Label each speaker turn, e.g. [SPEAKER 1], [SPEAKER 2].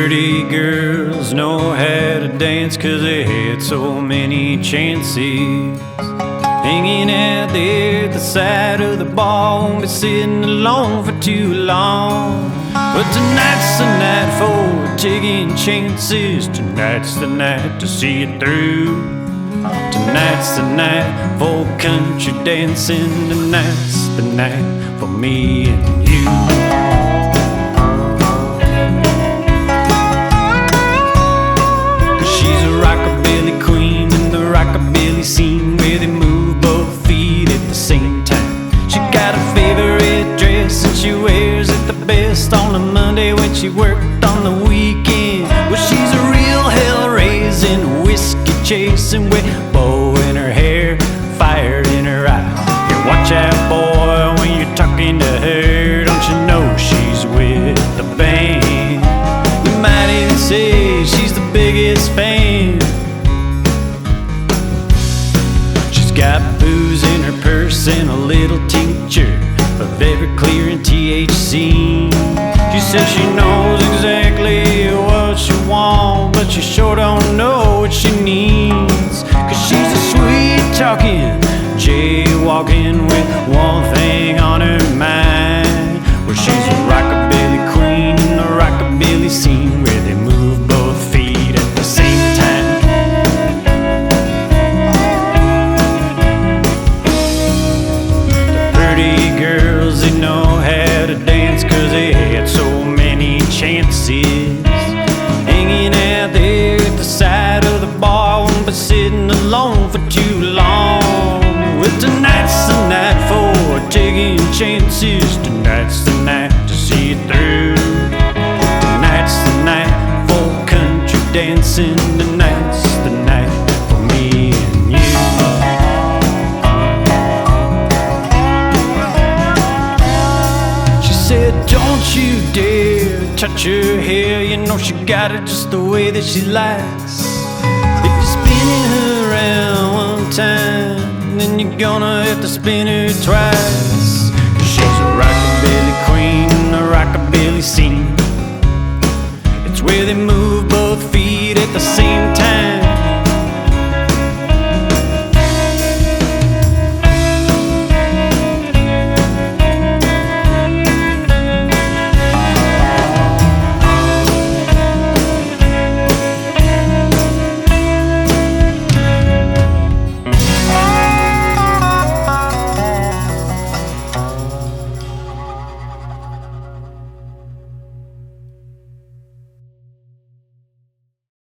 [SPEAKER 1] pretty girls know how to dance 'cause they had so many chances. Hanging out there at the side of the bar, won't be sitting alone for too long. But tonight's the night for taking chances. Tonight's the night to see it through. Tonight's the night for country dancing. Tonight's the night for me and you. She's a rockabilly queen in the rockabilly scene, where they move both feet at the same time. She got a favorite dress and she wears it the best on a Monday when she worked on the weekend. Well, she's a real hell-raising, whiskey-chasing, with bow in her hair, fire in her eye. Yeah, watch out, boy, when you're talking to her. Don't you know she's with the band? You might even say she's the biggest fan. She's got booze in her purse and a little tincture of Everclear and THC. She says she knows exactly what she wants, but she sure don't know what she needs. 'Cause she's a sweet-talking, jaywalking with one thing on her mind. Well, she's a rockabilly queen in the rockabilly scene, where they move both feet at the same time. The pretty girls, they know how to dance 'cause they had so many chances. Hanging out there at the side of the bar, won't be sitting alone for too long. Well, tonight's the night for taking chances. Tonight's the night to see it through. Tonight's the night for country dancing. Tonight's the night for me and you. She said, don't you dare touch her hair. You know she got it just the way that she likes. If you're spinning her around one time, then you're gonna have to spin her twice. She's a rockabilly queen in the rockabilly scene. It's where they move both feet at the same time.